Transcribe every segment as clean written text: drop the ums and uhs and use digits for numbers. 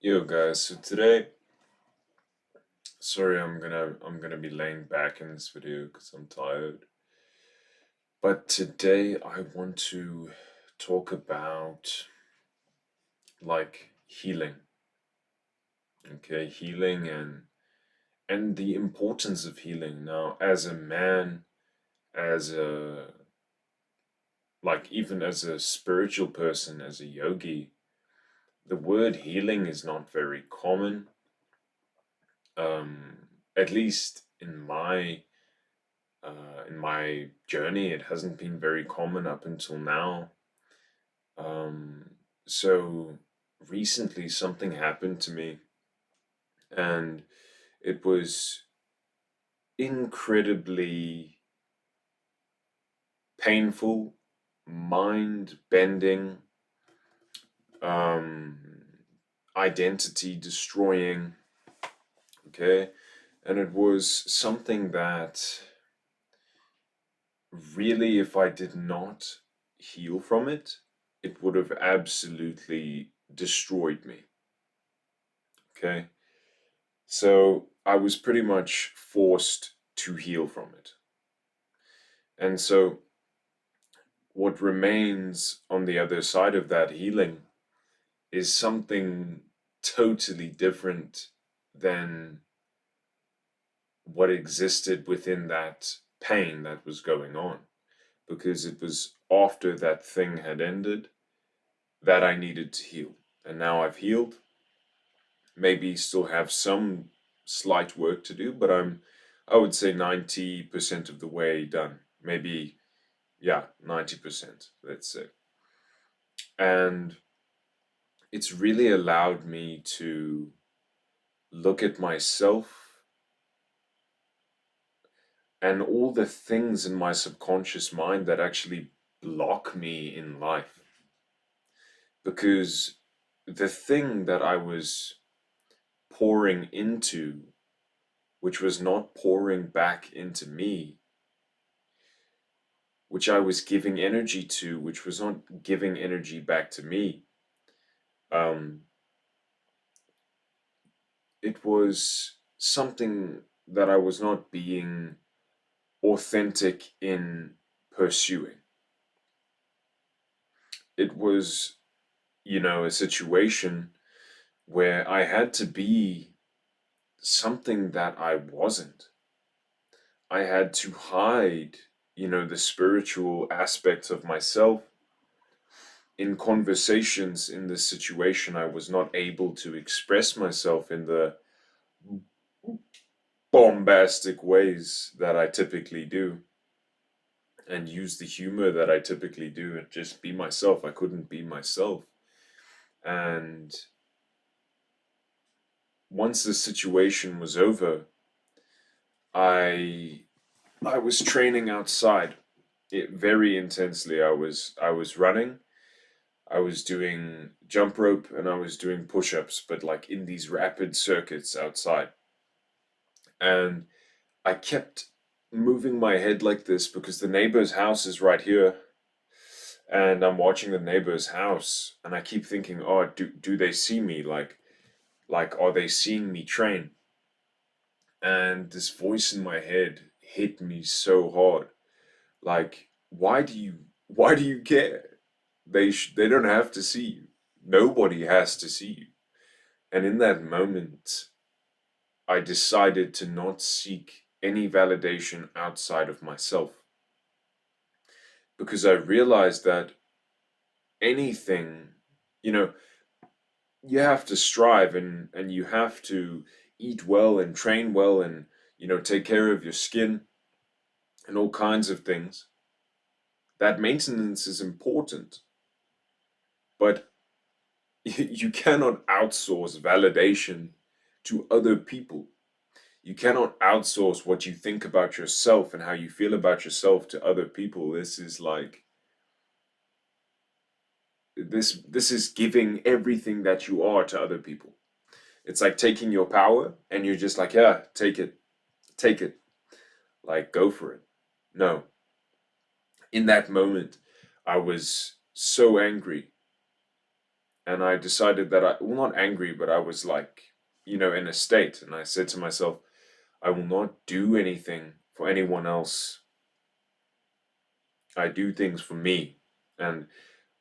Yo guys, so today, sorry, I'm gonna be laying back in this video because I'm tired. But today I want to talk about healing. Okay, healing and the importance of healing. Now, as a man, as a even as a spiritual person, as a yogi, the word healing is not very common. At least in my journey, it hasn't been very common up until now. So recently something happened to me, and it was incredibly painful, mind bending, um, identity destroying. Okay. And it was something that really, if I did not heal from it, it would have absolutely destroyed me. Okay. So I was pretty much forced to heal from it. And so what remains on the other side of that healing is something totally different than what existed within that pain that was going on. Because it was after that thing had ended that I needed to heal. And now I've healed. Maybe still have some slight work to do, but I would say 90% of the way done. Maybe, yeah, 90%, let's say. And it's really allowed me to look at myself and all the things in my subconscious mind that actually block me in life. Because the thing that I was pouring into, which was not pouring back into me, which I was giving energy to, which was not giving energy back to me, um, it was something that I was not being authentic in pursuing. It was, a situation where I had to be something that I wasn't. I had to hide, the spiritual aspects of myself. In conversations in this situation, I was not able to express myself in the bombastic ways that I typically do and use the humor that I typically do and just be myself. I couldn't be myself. And once the situation was over, I I was training outside very intensely. I was running, I was doing jump rope, and I was doing push-ups, but like in these rapid circuits outside. And I kept moving my head like this because the neighbor's house is right here, and I'm watching the neighbor's house, and I keep thinking, oh, do they see me? Like are they seeing me train? And this voice in my head hit me so hard. Like, why do you care? They don't have to see you. Nobody has to see you. And in that moment, I decided to not seek any validation outside of myself because I realized that anything, you know, you have to strive and you have to eat well and train well and take care of your skin and all kinds of things. That maintenance is important, but you cannot outsource validation to other people. You cannot outsource what you think about yourself and how you feel about yourself to other people. This is giving everything that you are to other people. It's like taking your power and you're just like, yeah, take it. Take it. Like go for it. No. In that moment, I was so angry And I decided that well, not angry, but I was like, in a state. And I said to myself, I will not do anything for anyone else. I do things for me. And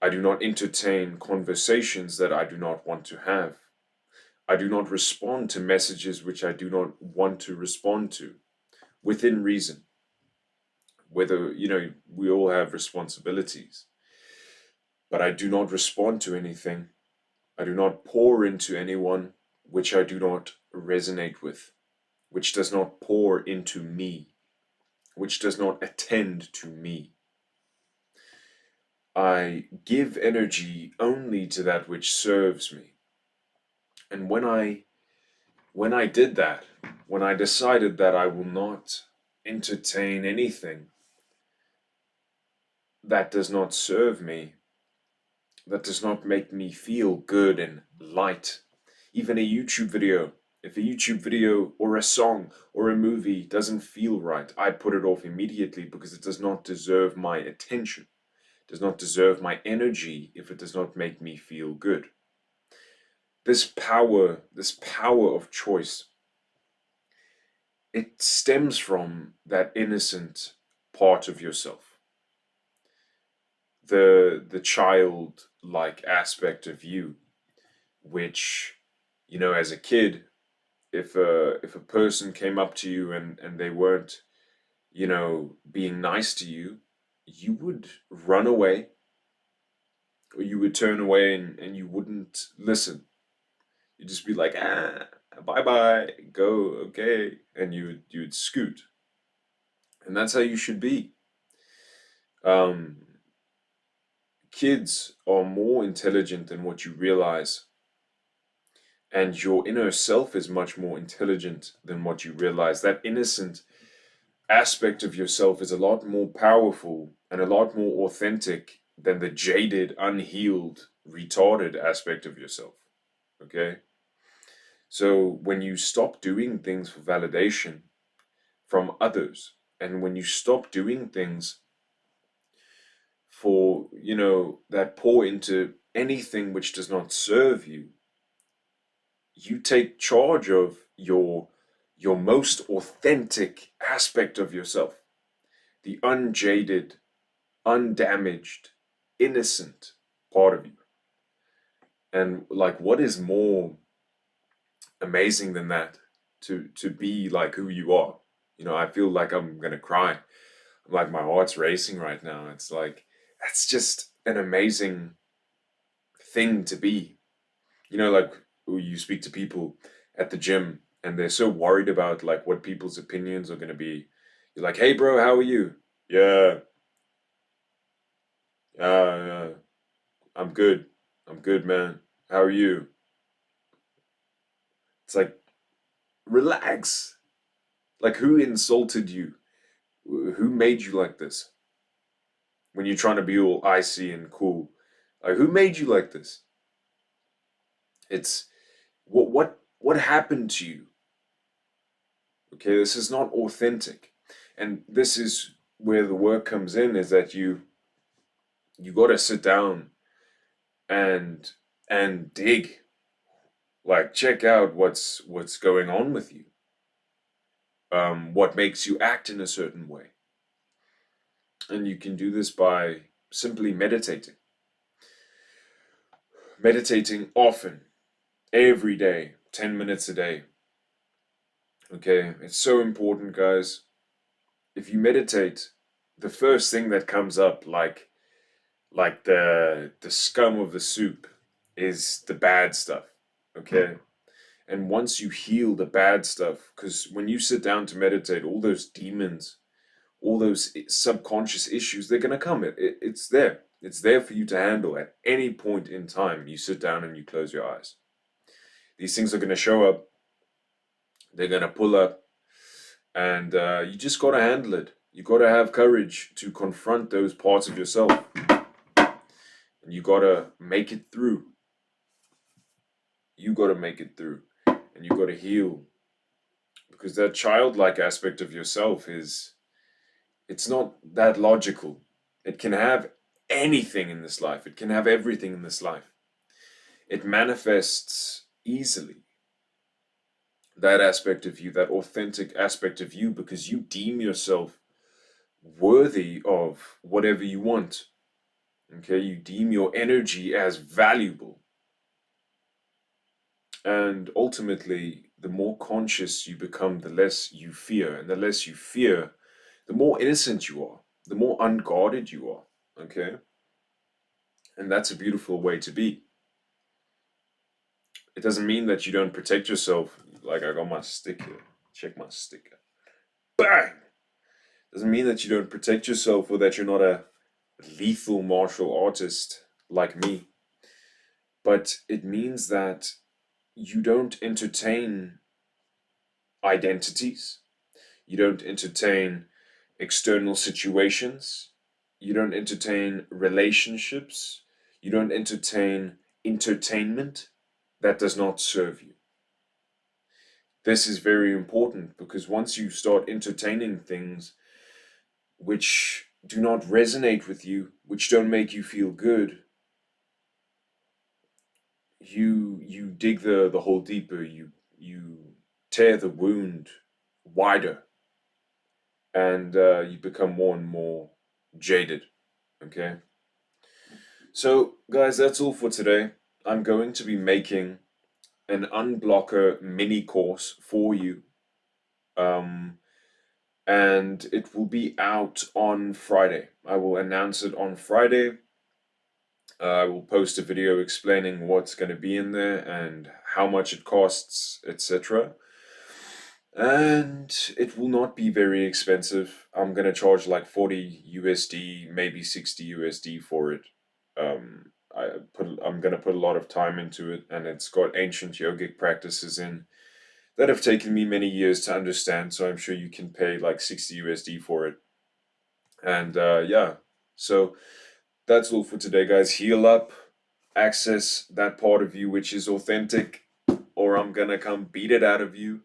I do not entertain conversations that I do not want to have. I do not respond to messages which I do not want to respond to within reason. Whether, we all have responsibilities, but I do not respond to anything. I do not pour into anyone which I do not resonate with, which does not pour into me, which does not attend to me. I give energy only to that which serves me. And when I did that, when I decided that I will not entertain anything that does not serve me, that does not make me feel good and light, even a YouTube video, if a YouTube video or a song or a movie doesn't feel right, I put it off immediately because it does not deserve my attention, does not deserve my energy if it does not make me feel good. This power of choice, it stems from that innocent part of yourself, the childlike aspect of you, which, as a kid, if a person came up to you and they weren't, being nice to you, you would run away, or you would turn away, and you wouldn't listen. You'd just be like, bye bye, go, okay, and you would scoot. And that's how you should be. Um, Kids are more intelligent than what you realize, and your inner self is much more intelligent than what you realize. That innocent aspect of yourself is a lot more powerful and a lot more authentic than the jaded, unhealed, retarded aspect of yourself. Okay? So when you stop doing things for validation from others, and when you stop doing things for, that pour into anything which does not serve you, you take charge of your most authentic aspect of yourself, the unjaded, undamaged, innocent part of you. And like, what is more amazing than that? To be like who you are. I feel like I'm gonna cry. Like my heart's racing right now. It's like that's just an amazing thing to be. Like you speak to people at the gym and they're so worried about like what people's opinions are gonna be. You're like, hey bro, how are you? Yeah, yeah, I'm good. I'm good, man. How are you? It's like, relax. Like, who insulted you? Who made you like this? When you're trying to be all icy and cool, like, who made you like this? It's what happened to you? Okay, this is not authentic, and this is where the work comes in. Is that you got to sit down and dig, like check out what's going on with you. What makes you act in a certain way. And you can do this by simply meditating often, every day, 10 minutes a day. Okay, it's so important, guys. If you meditate, the first thing that comes up, like the scum of the soup, is the bad stuff. Okay, and once you heal the bad stuff, because when you sit down to meditate, all those demons, all those subconscious issues, they're going to come. It's there. It's there for you to handle at any point in time. You sit down and you close your eyes. These things are going to show up. They're going to pull up. And you just got to handle it. You got to have courage to confront those parts of yourself. And you got to make it through. You got to make it through. And you got to heal. Because that childlike aspect of yourself it's not that logical. It can have anything in this life. It can have everything in this life. it manifests easily. That aspect of you, that authentic aspect of you, because you deem yourself worthy of whatever you want. Okay, you deem your energy as valuable. And ultimately, the more conscious you become, the less you fear. And the less you fear, the more innocent you are, the more unguarded you are. Okay? And that's a beautiful way to be. It doesn't mean that you don't protect yourself. Like, I got my stick here. Check my sticker. Bang! Doesn't mean that you don't protect yourself or that you're not a lethal martial artist like me. But it means that you don't entertain identities. You don't entertain external situations. You don't entertain relationships. You don't entertain entertainment that does not serve you. This is very important because once you start entertaining things which do not resonate with you, which don't make you feel good, you dig the hole deeper, you tear the wound wider, and you become more and more jaded. Okay, so guys, that's all for today. I'm going to be making an unblocker mini course for you, um, and it will be out on Friday. I will announce it on Friday. I will post a video explaining what's going to be in there and how much it costs, etc. And it will not be very expensive. I'm going to charge like 40 USD, maybe 60 USD for it. I'm going to put a lot of time into it, and it's got ancient yogic practices in that have taken me many years to understand, so I'm sure you can pay like 60 USD for it. And yeah, so that's all for today, guys. Heal up, access that part of you which is authentic, or I'm gonna come beat it out of you.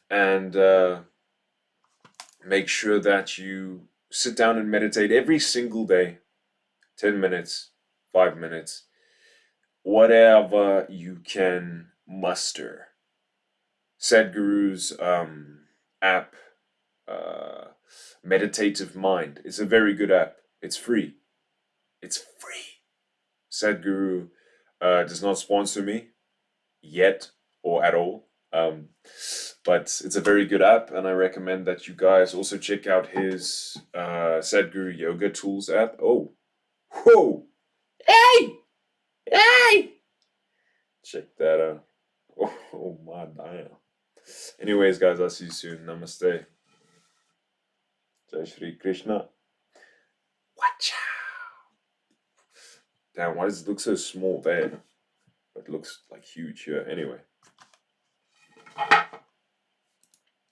And make sure that you sit down and meditate every single day, 10 minutes, 5 minutes, whatever you can muster. Sadhguru's app, uh, Meditative Mind, is a very good app. It's free. It's free. Sadhguru does not sponsor me yet or at all. But it's a very good app, and I recommend that you guys also check out his Sadhguru Yoga Tools app. Oh, whoa, hey, hey, check that out. Oh my damn. Anyways, guys, I'll see you soon. Namaste. Jai Shri Krishna. Watcha. Damn, why does it look so small there? But it looks like huge here. Anyway.